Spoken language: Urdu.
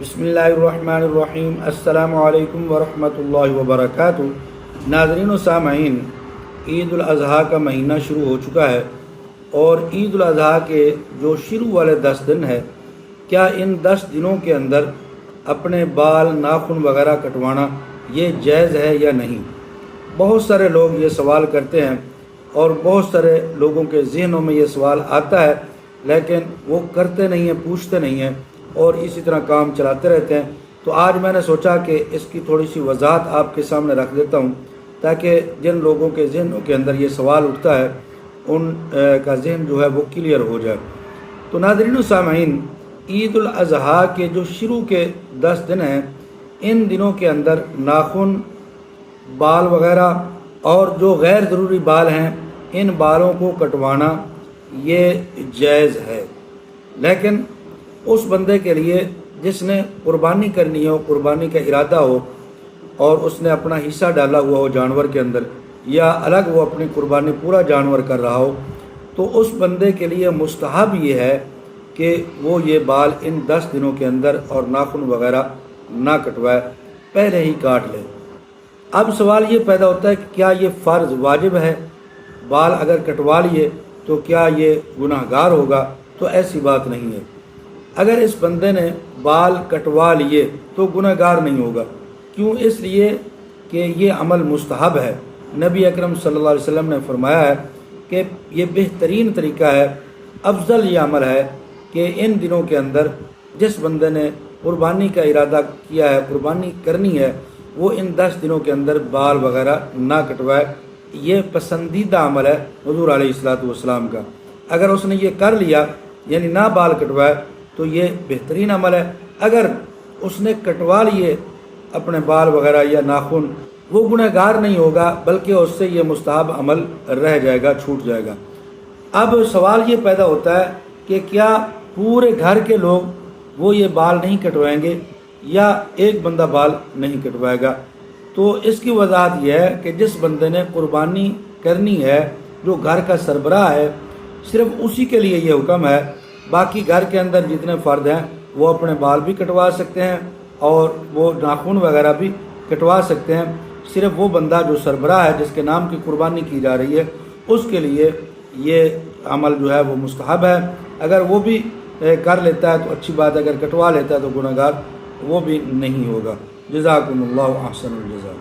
بسم اللہ الرحمن الرحیم۔ السلام علیکم ورحمۃ اللہ وبرکاتہ۔ ناظرین و سامعین، عید الاضحیٰ کا مہینہ شروع ہو چکا ہے، اور عید الاضحیٰ کے جو شروع والے 10 دن ہے، کیا ان 10 دنوں کے اندر اپنے بال ناخن وغیرہ کٹوانا یہ جائز ہے یا نہیں؟ بہت سارے لوگ یہ سوال کرتے ہیں، اور بہت سارے لوگوں کے ذہنوں میں یہ سوال آتا ہے، لیکن وہ کرتے نہیں ہیں، پوچھتے نہیں ہیں، اور اسی طرح کام چلاتے رہتے ہیں۔ تو آج میں نے سوچا کہ اس کی تھوڑی سی وضاحت آپ کے سامنے رکھ دیتا ہوں، تاکہ جن لوگوں کے ذہنوں کے اندر یہ سوال اٹھتا ہے ان کا ذہن جو ہے وہ کلیئر ہو جائے۔ تو ناظرین و سامعین، عید الاضحیٰ کے جو شروع کے 10 دن ہیں، ان دنوں کے اندر ناخن، بال وغیرہ اور جو غیر ضروری بال ہیں، ان بالوں کو کٹوانا یہ جائز ہے، لیکن اس بندے کے لیے جس نے قربانی کرنی ہو، قربانی کا ارادہ ہو، اور اس نے اپنا حصہ ڈالا ہوا ہو جانور کے اندر، یا الگ وہ اپنی قربانی پورا جانور کر رہا ہو، تو اس بندے کے لیے مستحب یہ ہے کہ وہ یہ بال ان 10 دنوں کے اندر اور ناخن وغیرہ نہ کٹوائے، پہلے ہی کاٹ لے۔ اب سوال یہ پیدا ہوتا ہے کہ کیا یہ فرض واجب ہے؟ بال اگر کٹوا لیے تو کیا یہ گناہ گار ہوگا؟ تو ایسی بات نہیں ہے۔ اگر اس بندے نے بال کٹوا لیے تو گناہ گار نہیں ہوگا۔ کیوں؟ اس لیے کہ یہ عمل مستحب ہے۔ نبی اکرم صلی اللہ علیہ وسلم نے فرمایا ہے کہ یہ بہترین طریقہ ہے، افضل یہ عمل ہے کہ ان دنوں کے اندر جس بندے نے قربانی کا ارادہ کیا ہے، قربانی کرنی ہے، وہ ان 10 دنوں کے اندر بال وغیرہ نہ کٹوائے۔ یہ پسندیدہ عمل ہے حضور علیہ السلام کا۔ اگر اس نے یہ کر لیا، یعنی نہ بال کٹوائے، تو یہ بہترین عمل ہے۔ اگر اس نے کٹوا لیے اپنے بال وغیرہ یا ناخن، وہ گناہ گار نہیں ہوگا، بلکہ اس سے یہ مستحب عمل رہ جائے گا، چھوٹ جائے گا۔ اب سوال یہ پیدا ہوتا ہے کہ کیا پورے گھر کے لوگ وہ یہ بال نہیں کٹوائیں گے، یا ایک بندہ بال نہیں کٹوائے گا؟ تو اس کی وضاحت یہ ہے کہ جس بندے نے قربانی کرنی ہے، جو گھر کا سربراہ ہے، صرف اسی کے لیے یہ حکم ہے۔ باقی گھر کے اندر جتنے فرد ہیں وہ اپنے بال بھی کٹوا سکتے ہیں اور وہ ناخن وغیرہ بھی کٹوا سکتے ہیں۔ صرف وہ بندہ جو سربراہ ہے، جس کے نام کی قربانی کی جا رہی ہے، اس کے لیے یہ عمل جو ہے وہ مستحب ہے۔ اگر وہ بھی کر لیتا ہے تو اچھی بات ہے، اگر کٹوا لیتا ہے تو گناہ گار وہ بھی نہیں ہوگا۔ جزاکم اللہ احسن الجزاء۔